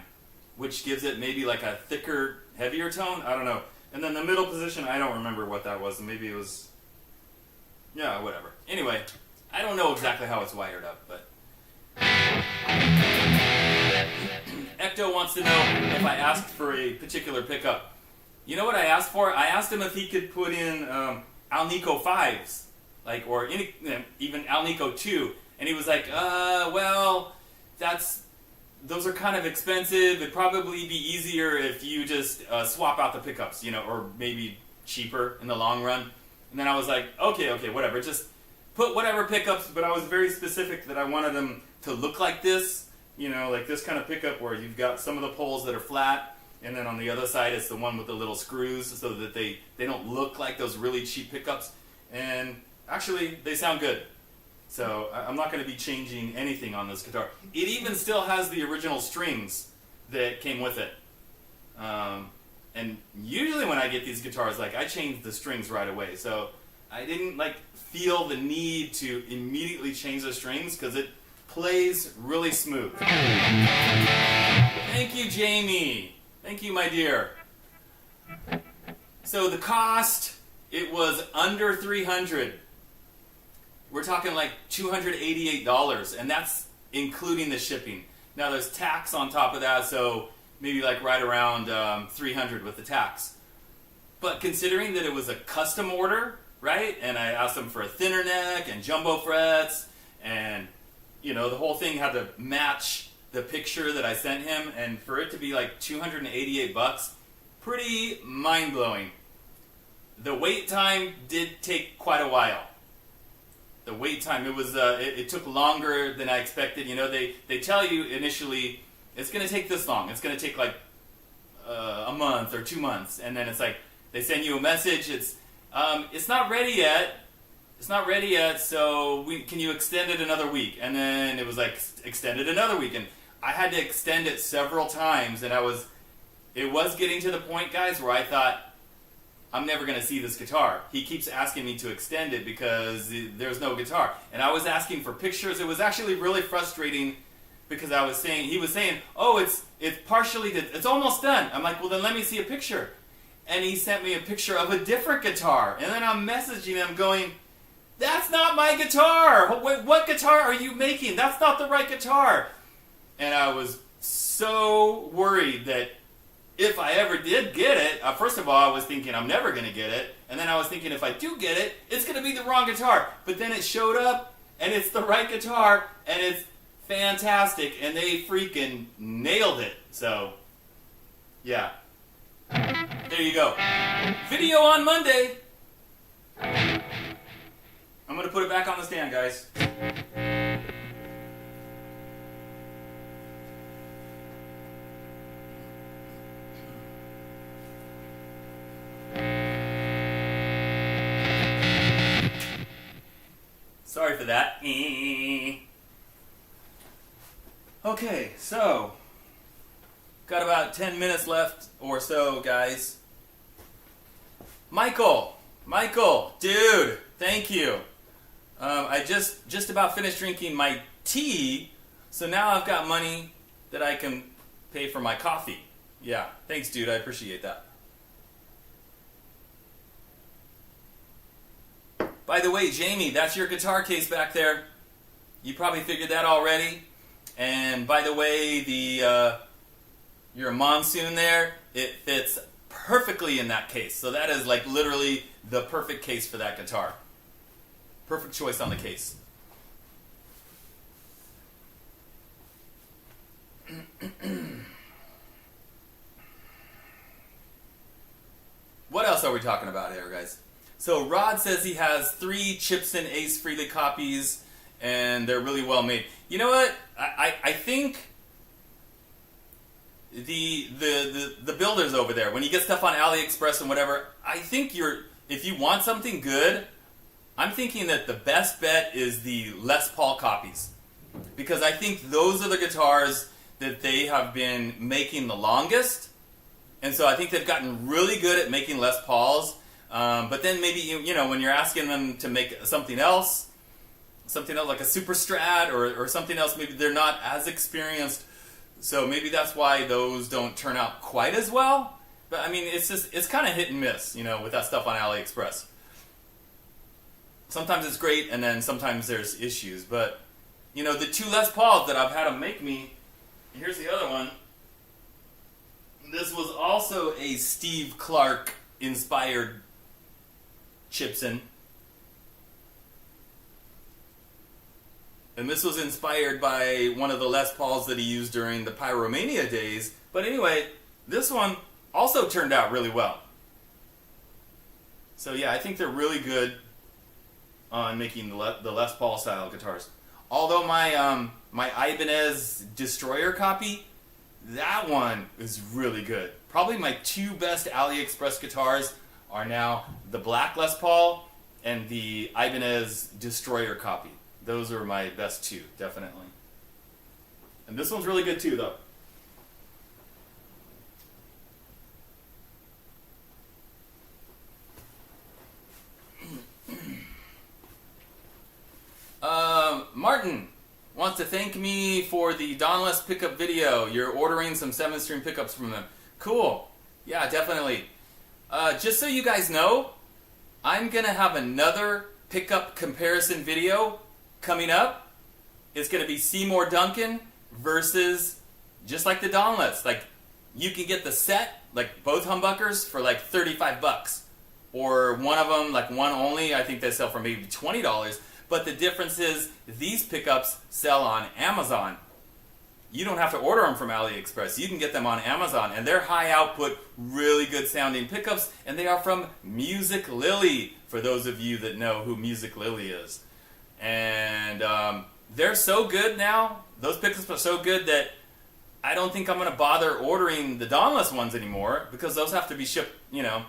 which gives it maybe like a thicker, heavier tone. I don't know. And then the middle position, I don't remember what that was. Maybe it was, yeah, whatever. Anyway, I don't know exactly how it's wired up, but Ecto wants to know if I asked for a particular pickup. You know what I asked for? I asked him if he could put in Alnico 5s, like, or even Alnico 2, and he was like, well, those are kind of expensive. It'd probably be easier if you just swap out the pickups, or maybe cheaper in the long run. And then I was like, okay, whatever, just put whatever pickups, but I was very specific that I wanted them to look like this you know, like this kind of pickup where you've got some of the poles that are flat, and then on the other side it's the one with the little screws, so that they don't look like those really cheap pickups. And actually, they sound good. So I'm not going to be changing anything on this guitar. It even still has the original strings that came with it. And usually when I get these guitars, like, I change the strings right away. So I didn't like feel the need to immediately change the strings because it plays really smooth. Thank you, Jamie. Thank you, my dear. So the cost, it was under $300. We're talking like $288, and that's including the shipping. Now there's tax on top of that, so maybe like right around $300 with the tax. But considering that it was a custom order, right? And I asked them for a thinner neck and jumbo frets, and you know, the whole thing had to match the picture that I sent him, and for it to be like $288, pretty mind-blowing. The wait time did take quite a while. The wait time, it was it took longer than I expected. You know, they tell you initially it's going to take this long. It's going to take like a month or 2 months, and then it's like they send you a message. It's not ready yet. It's not ready yet. So can you extend it another week? And then it was like extended another week, and I had to extend it several times, and it was getting to the point, guys, where I thought, I'm never going to see this guitar. He keeps asking me to extend it because there's no guitar. And I was asking for pictures. It was actually really frustrating because he was saying, oh, it's partially, it's almost done. I'm like, well, then let me see a picture. And he sent me a picture of a different guitar. And then I'm messaging him going, that's not my guitar. What guitar are you making? That's not the right guitar. And I was so worried that if I ever did get it, first of all, I was thinking I'm never going to get it. And then I was thinking if I do get it, it's going to be the wrong guitar. But then it showed up, and it's the right guitar, and it's fantastic. And they freaking nailed it. So, yeah. There you go. Video on Monday. I'm going to put it back on the stand, guys. Sorry for that. Okay, so got about 10 minutes left or so, guys. Michael, dude, thank you. I just about finished drinking my tea, so now I've got money that I can pay for my coffee. Yeah, thanks, dude. I appreciate that. By the way, Jamie, that's your guitar case back there. You probably figured that already. And by the way, your Monsoon there, it fits perfectly in that case. So that is like literally the perfect case for that guitar. Perfect choice on the case. What else are we talking about here, guys? So Rod says he has 3 Chipson Ace Frehley copies, and they're really well made. You know what? I think the builders over there, when you get stuff on AliExpress and whatever, I think if you want something good, I'm thinking that the best bet is the Les Paul copies, because I think those are the guitars that they have been making the longest, and so I think they've gotten really good at making Les Pauls. But then maybe, you know, when you're asking them to make something else like a Super Strat or something else, maybe they're not as experienced. So maybe that's why those don't turn out quite as well. But I mean, it's kind of hit and miss, you know, with that stuff on AliExpress. Sometimes it's great, and then sometimes there's issues. But, you know, the 2 Les Pauls that I've had them make me, here's the other one. This was also a Steve Clark inspired Chipson. And this was inspired by one of the Les Pauls that he used during the Pyromania days. But anyway, this one also turned out really well. So yeah, I think they're really good on making the Les Paul style guitars. Although my Ibanez Destroyer copy, that one is really good. Probably my two best AliExpress guitars are now the Black Les Paul and the Ibanez Destroyer copy. Those are my best two, definitely. And this one's really good too, though. Martin wants to thank me for the Dawnless pickup video. You're ordering some 7-string pickups from them. Cool. Yeah, definitely. Just so you guys know, I'm going to have another pickup comparison video coming up. It's going to be Seymour Duncan versus just like the Dawnless. Like, you can get the set, like both humbuckers, for like 35 bucks. Or one of them, like one only, I think they sell for maybe $20. But the difference is these pickups sell on Amazon. You don't have to order them from AliExpress. You can get them on Amazon. And they're high output, really good sounding pickups. And they are from Music Lily, for those of you that know who Music Lily is. And they're so good now. Those pickups are so good that I don't think I'm going to bother ordering the Dawnless ones anymore. Because those have to be shipped, you know.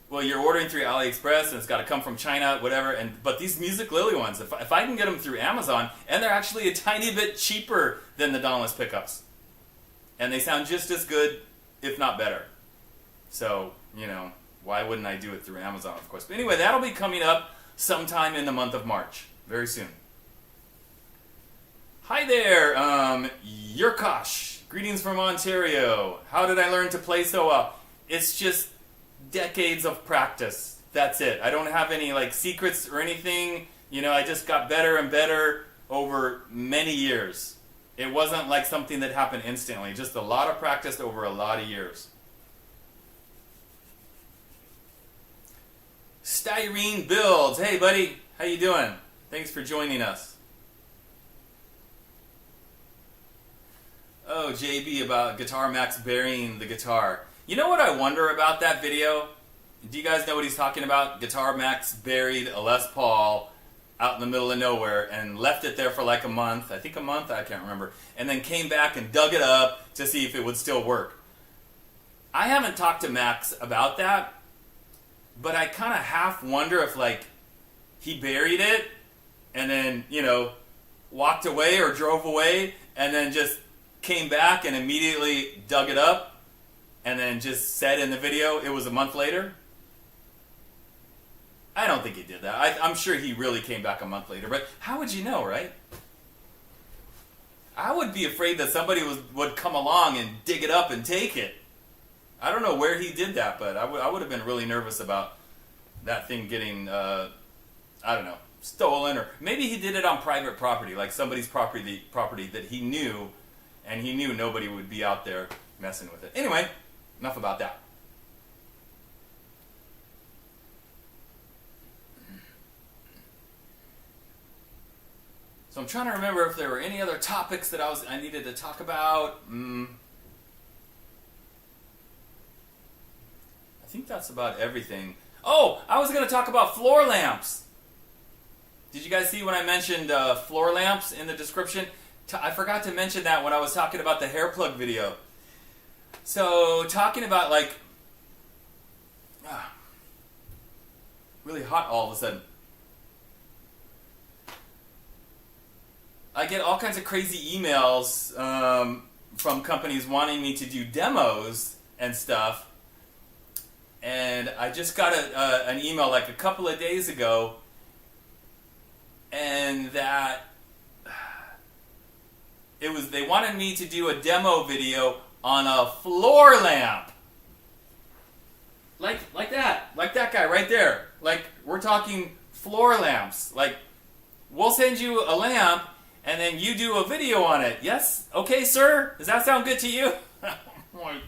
Well, you're ordering through AliExpress, and it's got to come from China, whatever. But these Music Lily ones, if I can get them through Amazon, and they're actually a tiny bit cheaper than the Dawnless pickups. And they sound just as good, if not better. So, you know, why wouldn't I do it through Amazon, of course? But anyway, that'll be coming up sometime in the month of March. Very soon. Hi there, Yurkosh. Greetings from Ontario. How did I learn to play so well? It's just decades of practice. That's it. I don't have any like secrets or anything. You know, I just got better and better over many years. It wasn't like something that happened instantly. Just a lot of practice over a lot of years. Styrene Builds. Hey buddy, how you doing? Thanks for joining us. Oh, JB about Guitar Max burying the guitar. You know what I wonder about that video? Do you guys know what he's talking about? Guitar Max buried a Les Paul out in the middle of nowhere and left it there for like a month. I think a month, I can't remember. And then came back and dug it up to see if it would still work. I haven't talked to Max about that, but I kind of half wonder if like he buried it and then, you know, walked away or drove away and then just came back and immediately dug it up. And then just said in the video it was a month later. I don't think he did that. I'm sure he really came back a month later. But how would you know, right? I would be afraid that somebody would come along and dig it up and take it. I don't know where he did that, but I would have been really nervous about that thing getting, I don't know, stolen. Or maybe he did it on private property, like somebody's property that he knew, and he knew nobody would be out there messing with it. Anyway. Enough about that. So I'm trying to remember if there were any other topics that I needed to talk about. I think that's about everything. Oh, I was going to talk about floor lamps. Did you guys see when I mentioned floor lamps in the description? I forgot to mention that when I was talking about the hair plug video. So, talking about like, really hot all of a sudden. I get all kinds of crazy emails from companies wanting me to do demos and stuff. And I just got an email like a couple of days ago, and that they wanted me to do a demo video on a floor lamp. Like that guy right there. Like, we're talking floor lamps. Like, we'll send you a lamp, and then you do a video on it. Yes? Okay, sir? Does that sound good to you? Like,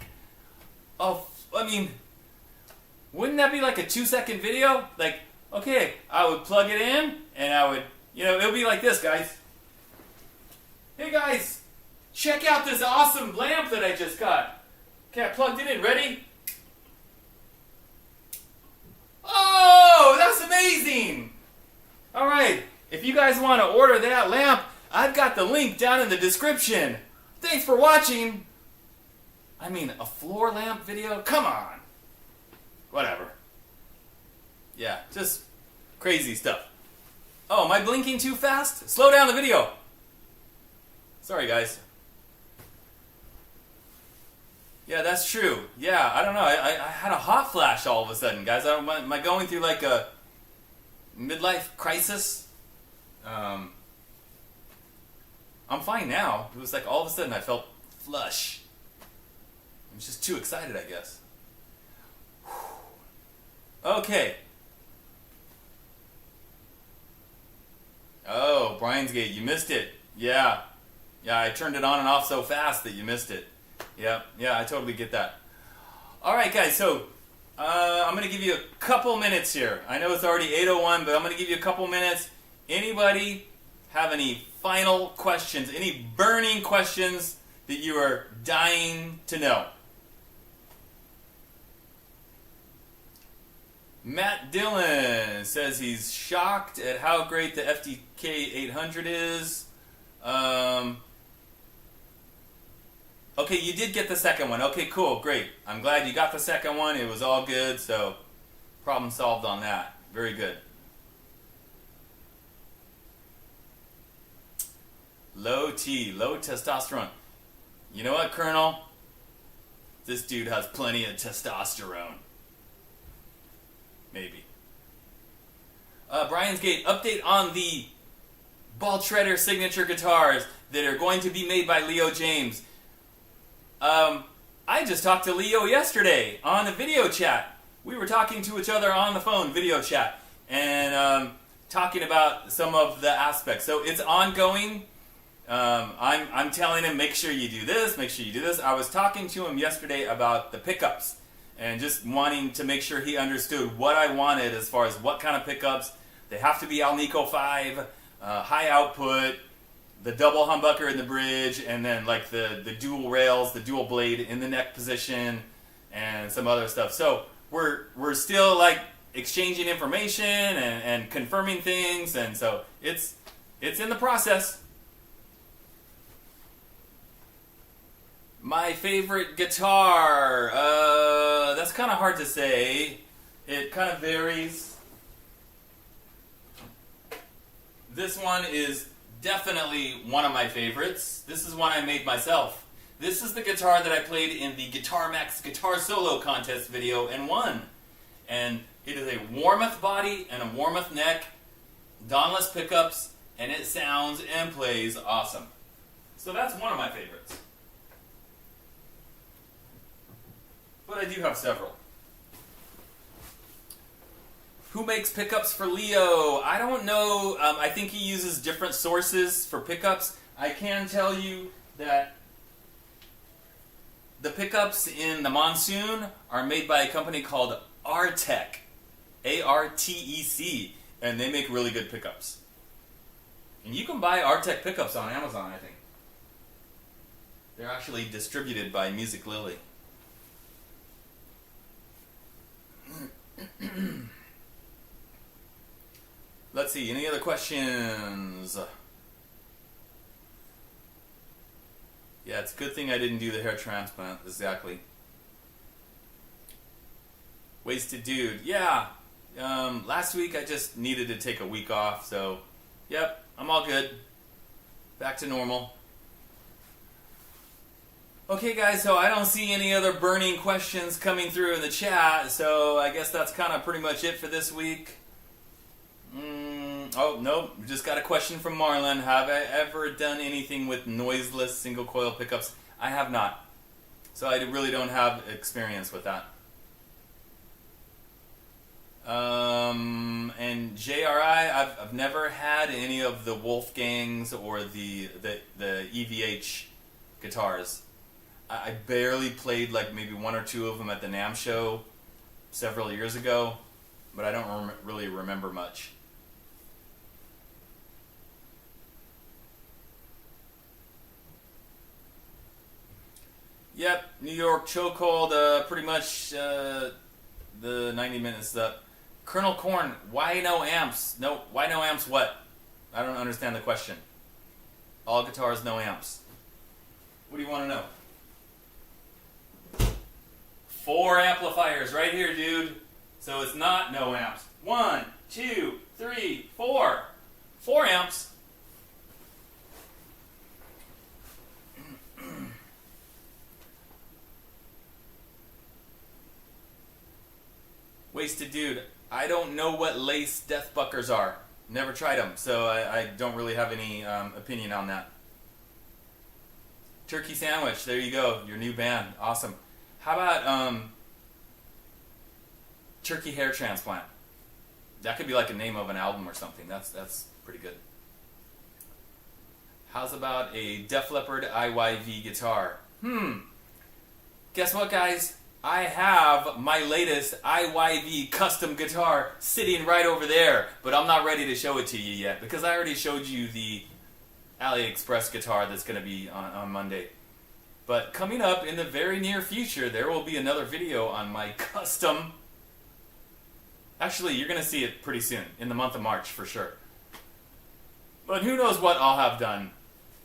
oh, I mean, wouldn't that be like a 2-second video? Like, okay, I would plug it in, and I would, you know, it would be like this, guys. Hey, guys. Check out this awesome lamp that I just got. Okay, I plugged it in. Ready? Oh, that's amazing. All right. If you guys want to order that lamp, I've got the link down in the description. Thanks for watching. I mean, a floor lamp video? Come on. Whatever. Yeah, just crazy stuff. Oh, am I blinking too fast? Slow down the video. Sorry, guys. Yeah, that's true. Yeah, I don't know. I had a hot flash all of a sudden, guys. Am I going through like a midlife crisis? I'm fine now. It was like all of a sudden I felt flush. I was just too excited, I guess. Okay. Oh, Brian's Gate, you missed it. Yeah. Yeah, I turned it on and off so fast that you missed it. Yeah, I totally get that. Alright, guys, so I'm going to give you a couple minutes here. I know it's already 8:01, but I'm going to give you a couple minutes. Anybody have any final questions, any burning questions that you are dying to know? Matt Dillon says he's shocked at how great the FTK 800 is. Okay, you did get the second one. Okay, cool, great. I'm glad you got the second one. It was all good, so problem solved on that. Very good. Low T, low testosterone. You know what, Colonel? This dude has plenty of testosterone. Maybe. Brian's Gate, update on the Ball Shredder signature guitars that are going to be made by Leo James. I just talked to Leo yesterday on a video chat. We were talking to each other on the phone, video chat, and talking about some of the aspects. So it's ongoing. I'm telling him, make sure you do this, make sure you do this. I was talking to him yesterday about the pickups and just wanting to make sure he understood what I wanted as far as what kind of pickups. They have to be Alnico 5, high output, the double humbucker in the bridge, and then like the dual rails, the dual blade in the neck position, and some other stuff. So we're still like exchanging information and confirming things, and so it's in the process. My favorite guitar, that's kind of hard to say. It kind of varies. This one is definitely one of my favorites. This is one I made myself. This is the guitar that I played in the Guitar Max Guitar Solo Contest video and won. And it is a Warmoth body and a Warmoth neck, Dawnless pickups, and it sounds and plays awesome. So that's one of my favorites. But I do have several. Who makes pickups for Leo? I don't know. I think he uses different sources for pickups. I can tell you that the pickups in the Monsoon are made by a company called Artec. A-R-T-E-C. And they make really good pickups. And you can buy Artec pickups on Amazon, I think. They're actually distributed by Music Lily. Let's see, any other questions? Yeah, it's a good thing I didn't do the hair transplant, exactly. Wasted dude, yeah. Last week I just needed to take a week off, so yep, I'm all good. Back to normal. Okay guys, so I don't see any other burning questions coming through in the chat, so I guess that's kind of pretty much it for this week. Oh, nope, just got a question from Marlon. Have I ever done anything with noiseless single coil pickups? I have not. So I really don't have experience with that. And JRI, I've never had any of the Wolfgangs or the EVH guitars. I barely played like maybe one or two of them at the NAMM show several years ago, but I don't really remember much. Yep, New York chokehold, pretty much the 90 minutes up. Colonel Korn, why no amps? No, why no amps what? I don't understand the question. All guitars, no amps. What do you want to know? 4 amplifiers right here, dude. So it's not no amps. 1, 2, 3, 4. 4 amps. Wasted dude. I don't know what lace death buckers are. Never tried them, so I don't really have any opinion on that. Turkey Sandwich, there you go, your new band, awesome. How about Turkey Hair Transplant? That could be like a name of an album or something. That's pretty good. How's about a Def Leppard IYV guitar? Guess what, guys? I have my latest IYV custom guitar sitting right over there, but I'm not ready to show it to you yet because I already showed you the AliExpress guitar that's going to be on Monday. But coming up in the very near future, there will be another video on my custom. Actually, you're going to see it pretty soon, in the month of March for sure. But who knows what I'll have done.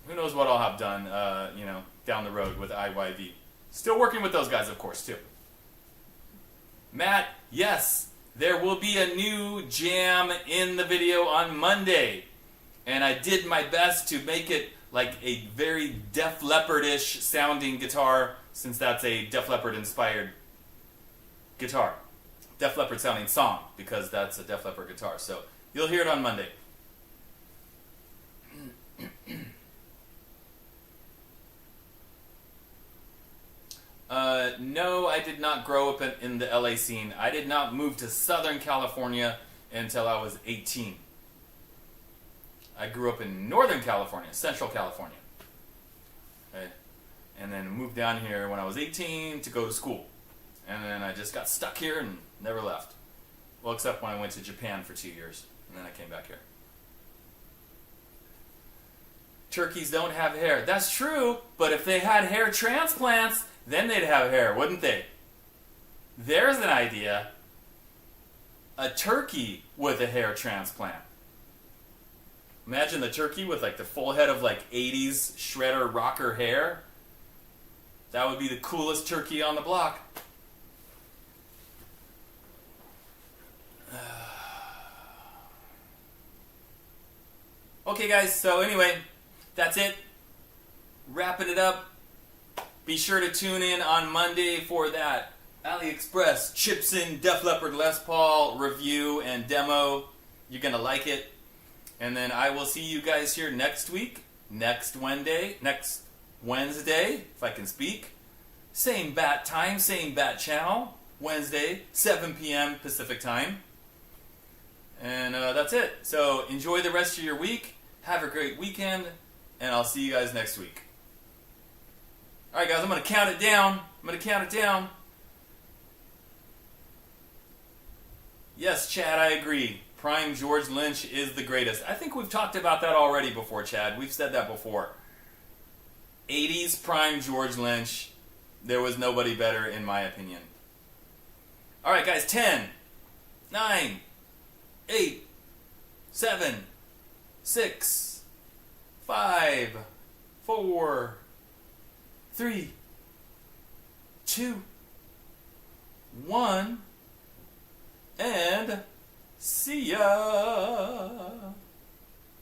Who knows what I'll have done, down the road with IYV. Still working with those guys, of course, too. Matt, yes, there will be a new jam in the video on Monday. And I did my best to make it like a very Def Leppard-ish sounding guitar, since that's a Def Leppard inspired guitar. Def Leppard sounding song, because that's a Def Leppard guitar. So you'll hear it on Monday. No, I did not grow up in the LA scene. I did not move to Southern California until I was 18. I grew up in Northern California, Central California. Okay. And then moved down here when I was 18 to go to school. And then I just got stuck here and never left. Well, except when I went to Japan for 2 years. And then I came back here. Turkeys don't have hair. That's true, but if they had hair transplants, then they'd have hair, wouldn't they? There's an idea. A turkey with a hair transplant. Imagine the turkey with like the full head of like 80s shredder rocker hair. That would be the coolest turkey on the block. Okay guys, so anyway, that's it. Wrapping it up. Be sure to tune in on Monday for that AliExpress Chipson Def Leppard Les Paul review and demo. You're going to like it. And then I will see you guys here next week, next Wednesday, if I can speak. Same bat time, same bat channel, Wednesday, 7 p.m. Pacific time. And that's it. So enjoy the rest of your week. Have a great weekend. And I'll see you guys next week. Alright guys, I'm going to count it down. Yes, Chad, I agree. Prime George Lynch is the greatest. I think we've talked about that already before, Chad. We've said that before. 80s Prime George Lynch. There was nobody better, in my opinion. Alright guys, 10, 9, 8, 7, 6, 5, 4, 3, 2, 1, and see ya!